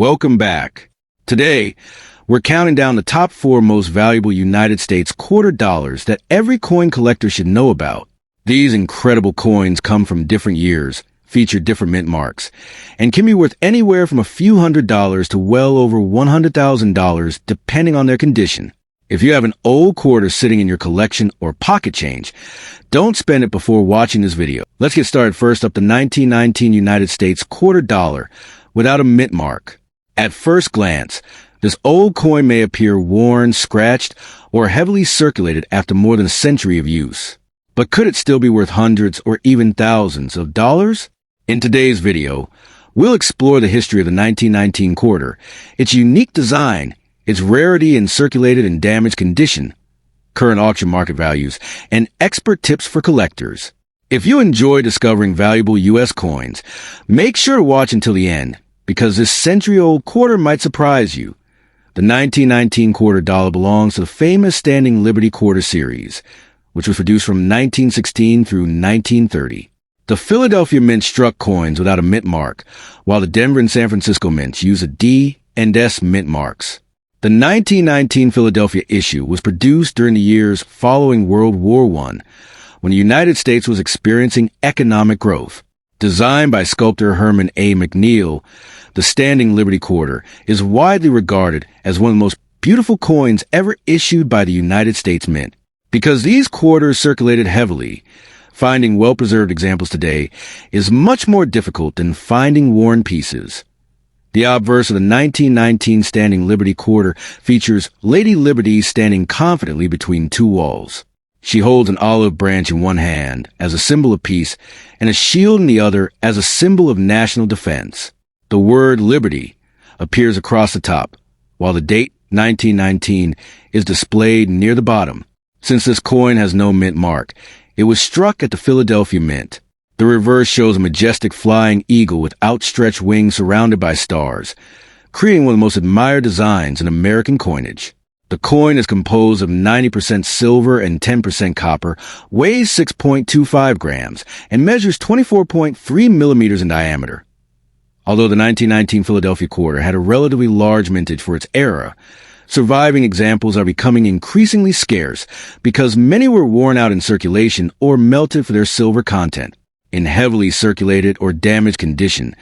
Welcome back. Today, we're counting down the top 4 most valuable United States quarter dollars that every coin collector should know about. These incredible coins come from different years, feature different mint marks, and can be worth anywhere from a few $100s to well over $100,000 depending on their condition. If you have an old quarter sitting in your collection or pocket change, don't spend it before watching this video. Let's get started. First up, the 1919 United States quarter dollar without a mint mark. At first glance, this old coin may appear worn, scratched, or heavily circulated after more than a century of use. But could it still be worth hundreds or even thousands of dollars? In today's video, we'll explore the history of the 1919 quarter, its unique design, its rarity in circulated and damaged condition, current auction market values, and expert tips for collectors. If you enjoy discovering valuable U.S. coins, make sure to watch until the end, because this century-old quarter might surprise you. The 1919 quarter dollar belongs to the famous Standing Liberty Quarter series, which was produced from 1916 through 1930. The Philadelphia Mint struck coins without a mint mark, while the Denver and San Francisco mints use a D and S mint marks. The 1919 Philadelphia issue was produced during the years following World War I, when the United States was experiencing economic growth. Designed by sculptor Herman A. McNeil, the Standing Liberty Quarter is widely regarded as one of the most beautiful coins ever issued by the United States Mint. Because these quarters circulated heavily, finding well-preserved examples today is much more difficult than finding worn pieces. The obverse of the 1919 Standing Liberty Quarter features Lady Liberty standing confidently between two walls. She holds an olive branch in one hand as a symbol of peace and a shield in the other as a symbol of national defense. The word liberty appears across the top, while the date 1919 is displayed near the bottom. Since this coin has no mint mark, it was struck at the Philadelphia Mint. The reverse shows a majestic flying eagle with outstretched wings surrounded by stars, creating one of the most admired designs in American coinage. The coin is composed of 90% silver and 10% copper, weighs 6.25 grams, and measures 24.3 millimeters in diameter. Although the 1919 Philadelphia quarter had a relatively large mintage for its era, surviving examples are becoming increasingly scarce because many were worn out in circulation or melted for their silver content. In heavily circulated or damaged condition,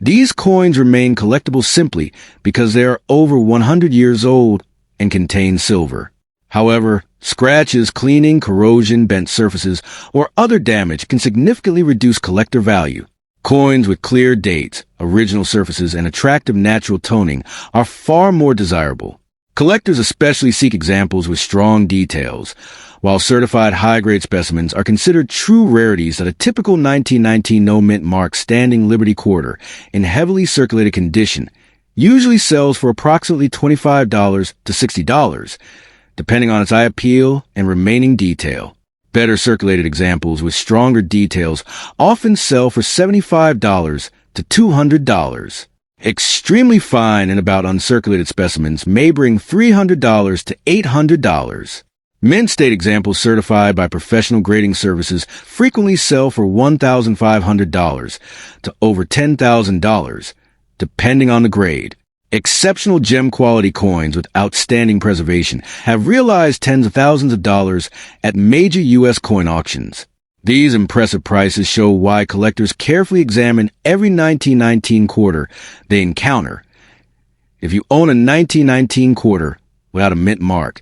these coins remain collectible simply because they are over 100 years old and contain silver. However, scratches, cleaning, corrosion, bent surfaces, or other damage can significantly reduce collector value. Coins with clear dates, original surfaces, and attractive natural toning are far more desirable. Collectors especially seek examples with strong details, while certified high-grade specimens are considered true rarities that a typical 1919 no-mint mark Standing Liberty Quarter in heavily circulated condition usually sells for approximately $25 to $60, depending on its eye appeal and remaining detail. Better circulated examples with stronger details often sell for $75 to $200. Extremely fine and about uncirculated specimens may bring $300 to $800. Mint state examples certified by professional grading services frequently sell for $1,500 to over $10,000, depending on the grade. Exceptional gem quality coins with outstanding preservation have realized tens of thousands of dollars at major U.S. coin auctions. These impressive prices show why collectors carefully examine every 1919 quarter they encounter. If you own a 1919 quarter without a mint mark,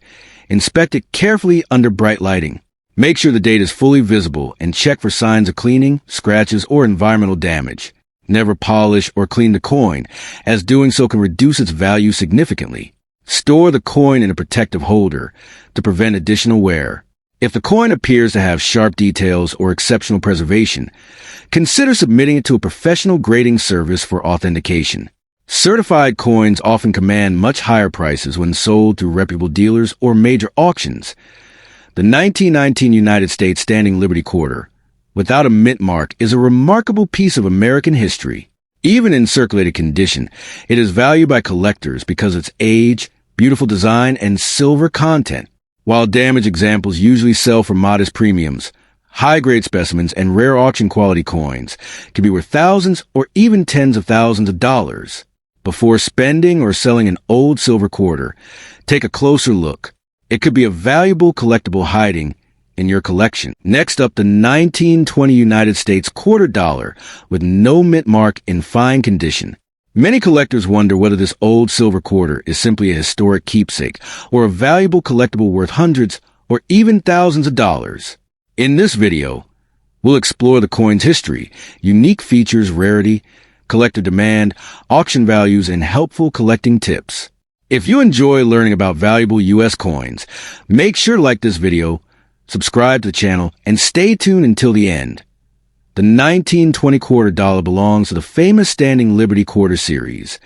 inspect it carefully under bright lighting. Make sure the date is fully visible and check for signs of cleaning, scratches, or environmental damage. Never polish or clean the coin, as doing so can reduce its value significantly. Store the coin in a protective holder to prevent additional wear. If the coin appears to have sharp details or exceptional preservation, consider submitting it to a professional grading service for authentication. Certified coins often command much higher prices when sold through reputable dealers or major auctions. The 1919 United States Standing Liberty Quarter, without a mint mark, is a remarkable piece of American history. Even in circulated condition, it is valued by collectors because of its age, beautiful design, and silver content. While damaged examples usually sell for modest premiums, high-grade specimens and rare auction-quality coins can be worth thousands or even tens of thousands of dollars. Before spending or selling an old silver quarter, take a closer look. It could be a valuable collectible hiding in your collection. Next up, the 1920 United States quarter dollar with no mint mark in fine condition. Many collectors wonder whether this old silver quarter is simply a historic keepsake or a valuable collectible worth hundreds or even thousands of dollars. In this video, we'll explore the coin's history, unique features, rarity, collector demand, auction values, and helpful collecting tips. If you enjoy learning about valuable U.S. coins, make sure to like this video, subscribe to the channel, and stay tuned until the end. The 1920 quarter dollar belongs to the famous Standing Liberty Quarter series,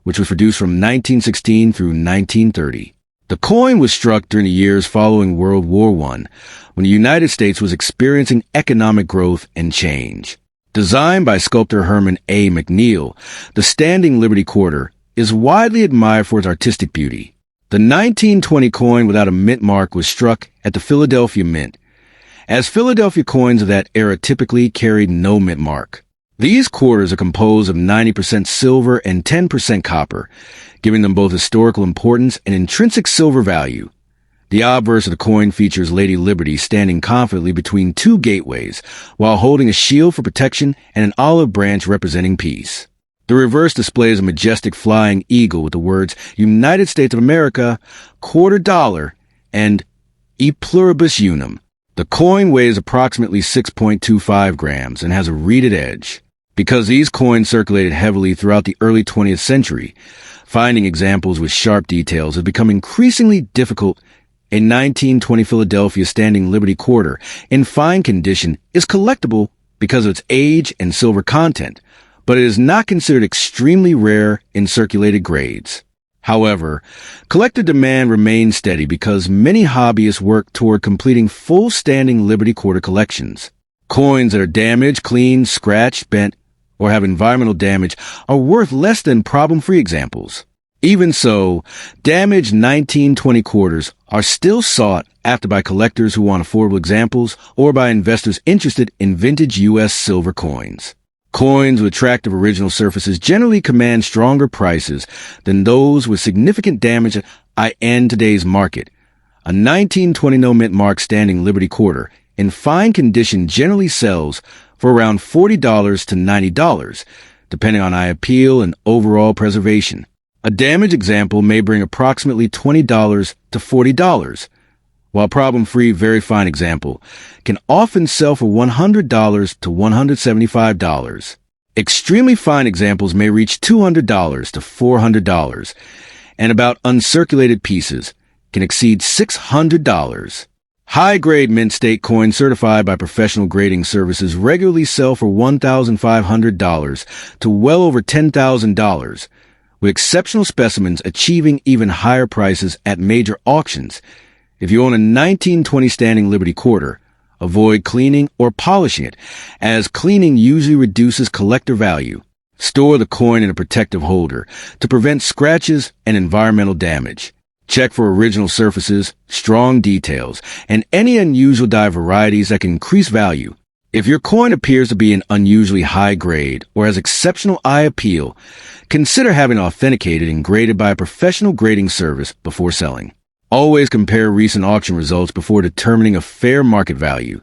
which was produced from 1916 through 1930. The coin was struck during the years following World War I, when the United States was experiencing economic growth and change. Designed by sculptor Herman A. McNeil, the Standing Liberty Quarter is widely admired for its artistic beauty. The 1920 coin without a mint mark was struck at the Philadelphia Mint, as Philadelphia coins of that era typically carried no mint mark. These quarters are composed of 90% silver and 10% copper, giving them both historical importance and intrinsic silver value. The obverse of the coin features Lady Liberty standing confidently between two gateways while holding a shield for protection and an olive branch representing peace. The reverse displays a majestic flying eagle with the words United States of America, quarter dollar, and E pluribus unum. The coin weighs approximately 6.25 grams and has a reeded edge. Because these coins circulated heavily throughout the early 20th century, finding examples with sharp details has become increasingly difficult. A 1920 Philadelphia Standing Liberty quarter in fine condition is collectible because of its age and silver content, but it is not considered extremely rare in circulated grades. However, collector demand remains steady because many hobbyists work toward completing full Standing Liberty quarter collections. Coins that are damaged, cleaned, scratched, bent, or have environmental damage are worth less than problem-free examples. Even so, damaged 1920 quarters are still sought after by collectors who want affordable examples or by investors interested in vintage U.S. silver coins. Coins with attractive original surfaces generally command stronger prices than those with significant damage in today's market. A 1920 no mint mark Standing Liberty quarter in fine condition generally sells for around $40 to $90, depending on eye appeal and overall preservation. A damaged example may bring approximately $20 to $40, while problem-free very fine example can often sell for $100 to $175. Extremely fine examples may reach $200 to $400, and about uncirculated pieces can exceed $600. High-grade mint state coins certified by professional grading services regularly sell for $1,500 to well over $10,000, with exceptional specimens achieving even higher prices at major auctions. If you own a 1920 Standing Liberty quarter, avoid cleaning or polishing it, as cleaning usually reduces collector value. Store the coin in a protective holder to prevent scratches and environmental damage. Check for original surfaces, strong details, and any unusual die varieties that can increase value. If your coin appears to be an unusually high grade or has exceptional eye appeal, consider having it authenticated and graded by a professional grading service before selling. Always compare recent auction results before determining a fair market value.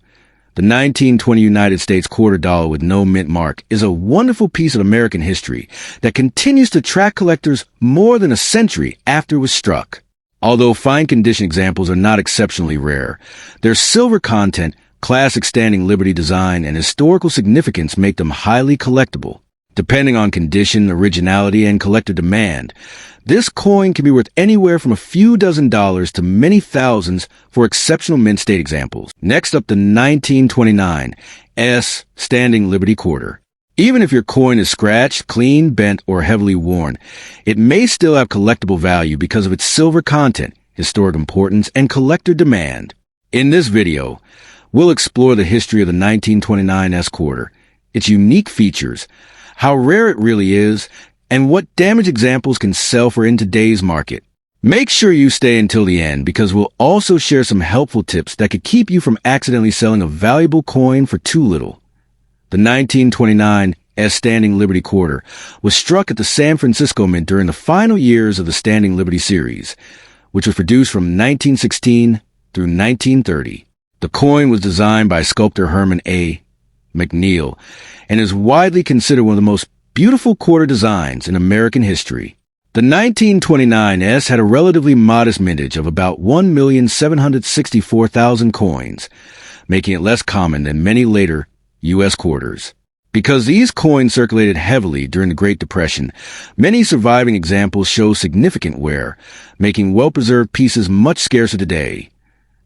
The 1920 United States quarter dollar with no mint mark is a wonderful piece of American history that continues to attract collectors more than a century after it was struck. Although fine condition examples are not exceptionally rare, their silver content, classic Standing Liberty design, and historical significance make them highly collectible. Depending on condition, originality, and collector demand, this coin can be worth anywhere from a few dozen dollars to many thousands for exceptional mint state examples. Next up, the 1929 Standing Liberty quarter. Even if your coin is scratched, cleaned, bent, or heavily worn, it may still have collectible value because of its silver content, historic importance, and collector demand. In this video, we'll explore the history of the 1929 quarter, its unique features, how rare it really is, and what damaged examples can sell for in today's market. Make sure you stay until the end because we'll also share some helpful tips that could keep you from accidentally selling a valuable coin for too little. The 1929 S Standing Liberty Quarter was struck at the San Francisco Mint during the final years of the Standing Liberty series, which was produced from 1916 through 1930. The coin was designed by sculptor Herman A. McNeil and is widely considered one of the most beautiful quarter designs in American history. The 1929 S had a relatively modest mintage of about 1,764,000 coins, making it less common than many later U.S. quarters. Because these coins circulated heavily during the Great Depression, many surviving examples show significant wear, making well-preserved pieces much scarcer today.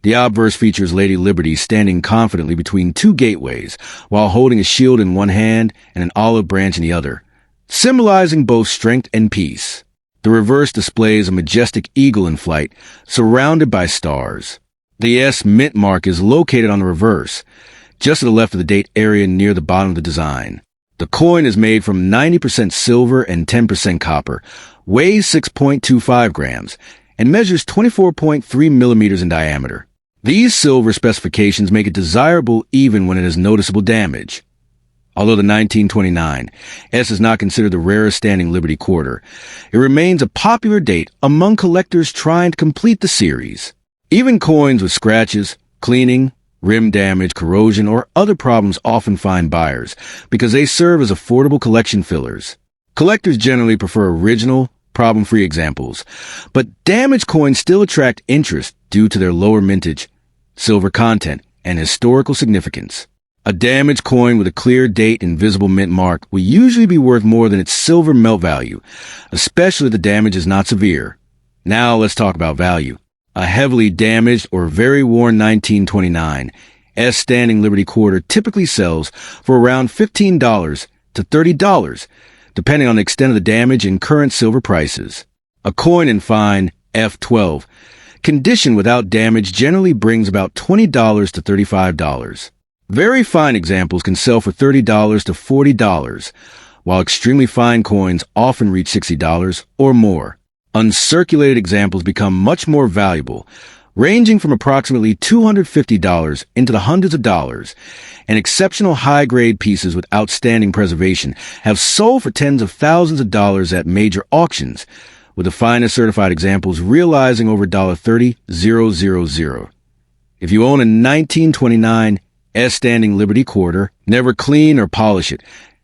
The obverse features Lady Liberty standing confidently between two gateways while holding a shield in one hand and an olive branch in the other, symbolizing both strength and peace. The reverse displays a majestic eagle in flight, surrounded by stars. The S mint mark is located on the reverse, just to the left of the date area near the bottom of the design. The coin is made from 90% silver and 10% copper, weighs 6.25 grams, and measures 24.3 millimeters in diameter. These silver specifications make it desirable even when it has noticeable damage. Although the 1929 S is not considered the rarest Standing Liberty quarter, it remains a popular date among collectors trying to complete the series. Even coins with scratches, cleaning, rim damage, corrosion, or other problems often find buyers because they serve as affordable collection fillers. Collectors generally prefer original, problem-free examples, but damaged coins still attract interest due to their lower mintage, silver content, and historical significance. A damaged coin with a clear date and visible mint mark will usually be worth more than its silver melt value, especially if the damage is not severe. Now let's talk about value. A heavily damaged or very worn 1929 S Standing Liberty quarter typically sells for around $15 to $30, depending on the extent of the damage and current silver prices. A coin in fine F12 condition without damage generally brings about $20 to $35. Very fine examples can sell for $30 to $40, while extremely fine coins often reach $60 or more. Uncirculated examples become much more valuable, ranging from approximately $250 into the hundreds of dollars, and exceptional high-grade pieces with outstanding preservation have sold for tens of thousands of dollars at major auctions, with the finest certified examples realizing over $30,000. If you own a 1929 S Standing Liberty quarter, never clean or polish it,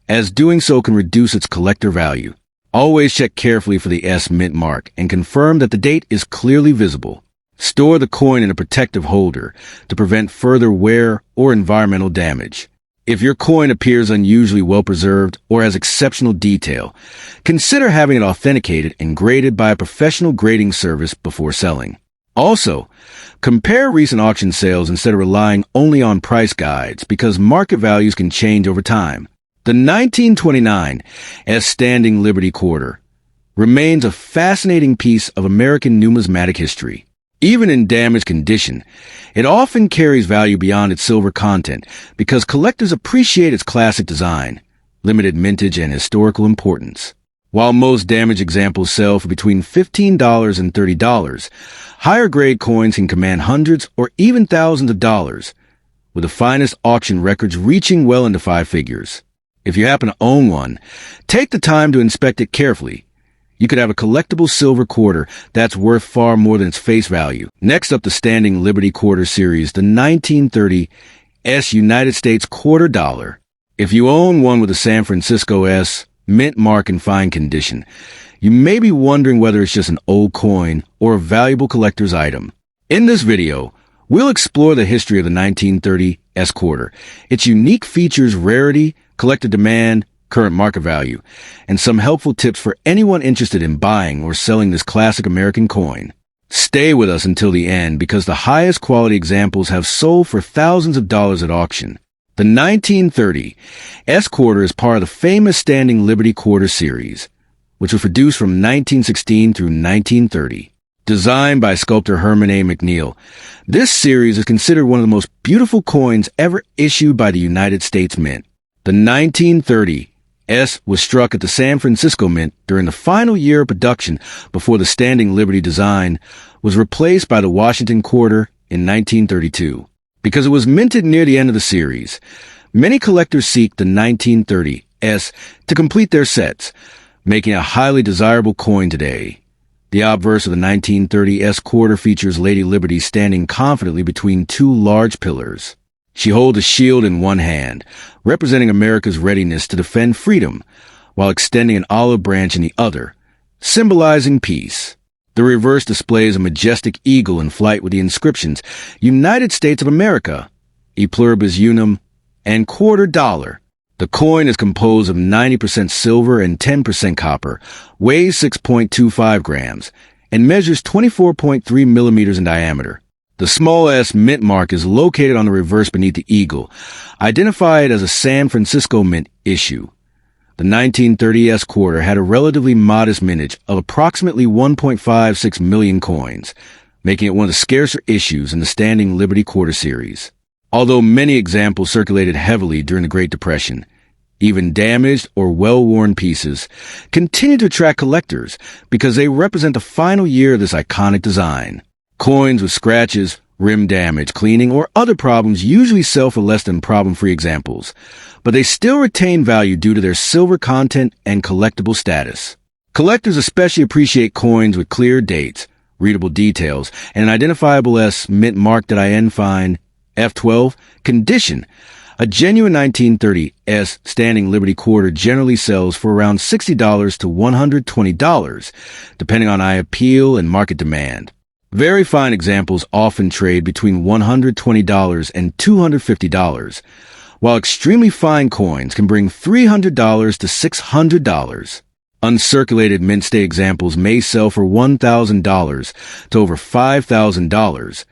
as doing so can reduce its collector value. Always check carefully for the S mint mark and confirm that the date is clearly visible. Store the coin in a protective holder to prevent further wear or environmental damage. If your coin appears unusually well-preserved or has exceptional detail, consider having it authenticated and graded by a professional grading service before selling. Also, compare recent auction sales instead of relying only on price guides because market values can change over time. The 1929 S Standing Liberty quarter remains a fascinating piece of American numismatic history. Even in damaged condition, it often carries value beyond its silver content because collectors appreciate its classic design, limited mintage, and historical importance. While most damaged examples sell for between $15 and $30, higher-grade coins can command hundreds or even thousands of dollars, with the finest auction records reaching well into five figures. If you happen to own one, take the time to inspect it carefully. You could have a collectible silver quarter that's worth far more than its face value. Next up, the Standing Liberty Quarter Series, the 1930 S United States quarter dollar. If you own one with a San Francisco S mint mark in fine condition, you may be wondering whether it's just an old coin or a valuable collector's item. In this video, we'll explore the history of the 1930 S quarter, its unique features, rarity, collector demand, current market value, and some helpful tips for anyone interested in buying or selling this classic American coin. Stay with us until the end because the highest quality examples have sold for thousands of dollars at auction. The 1930 S quarter is part of the famous Standing Liberty Quarter series, which was produced from 1916 through 1930. Designed by sculptor Herman A. McNeil, this series is considered one of the most beautiful coins ever issued by the United States Mint. The 1930 S was struck at the San Francisco Mint during the final year of production before the Standing Liberty design was replaced by the Washington quarter in 1932. Because it was minted near the end of the series, many collectors seek the 1930 S to complete their sets, making a highly desirable coin today. The obverse of the 1930 S quarter features Lady Liberty standing confidently between two large pillars. She holds a shield in one hand, representing America's readiness to defend freedom, while extending an olive branch in the other, symbolizing peace. The reverse displays a majestic eagle in flight with the inscriptions United States of America, E pluribus unum, and $quarter. The coin is composed of 90% silver and 10% copper, weighs 6.25 grams, and measures 24.3 millimeters in diameter. The small s mint mark is located on the reverse beneath the eagle, identified as a San Francisco Mint issue. The 1930 S quarter had a relatively modest mintage of approximately 1.56 million coins, making it one of the scarcer issues in the Standing Liberty Quarter series. Although many examples circulated heavily during the Great Depression, even damaged or well-worn pieces continue to attract collectors because they represent the final year of this iconic design. Coins with scratches, rim damage, cleaning, or other problems usually sell for less than problem-free examples, but they still retain value due to their silver content and collectible status. Collectors especially appreciate coins with clear dates, readable details, and an identifiable S mint mark that find F12 condition. A genuine 1930 S Standing Liberty Quarter generally sells for around $60 to $120, depending on eye appeal and market demand. Very fine examples often trade between $120 and $250, while extremely fine coins can bring $300 to $600. Uncirculated mint state examples may sell for $1,000 to over $5,000,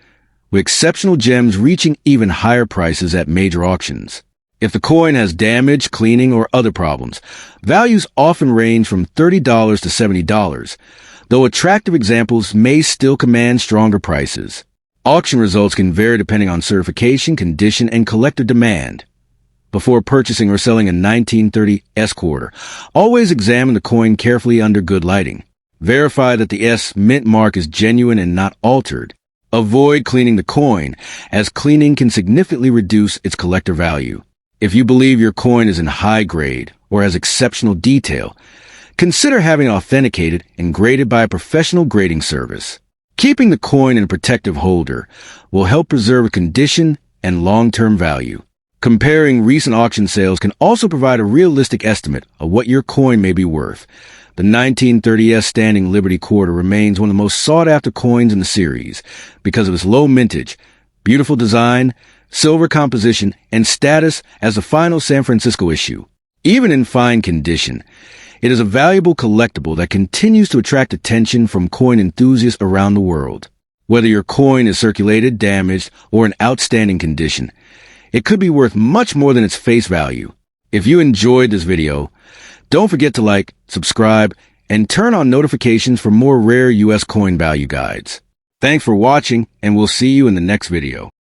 with exceptional gems reaching even higher prices at major auctions. If the coin has damage, cleaning, or other problems, values often range from $30 to $70, though attractive examples may still command stronger prices. Auction results can vary depending on certification, condition, and collector demand. Before purchasing or selling a 1930 S quarter, always examine the coin carefully under good lighting. Verify that the S mint mark is genuine and not altered. Avoid cleaning the coin, as cleaning can significantly reduce its collector value. If you believe your coin is in high grade or has exceptional detail, consider having it authenticated and graded by a professional grading service. Keeping the coin in a protective holder will help preserve its condition and long-term value. Comparing recent auction sales can also provide a realistic estimate of what your coin may be worth. The 1930 S Standing Liberty Quarter remains one of the most sought-after coins in the series because of its low mintage, beautiful design, silver composition, and status as the final San Francisco issue. Even in fine condition, it is a valuable collectible that continues to attract attention from coin enthusiasts around the world. Whether your coin is circulated, damaged, or in outstanding condition, it could be worth much more than its face value. If you enjoyed this video, don't forget to like, subscribe, and turn on notifications for more rare U.S. coin value guides. Thanks for watching, and we'll see you in the next video.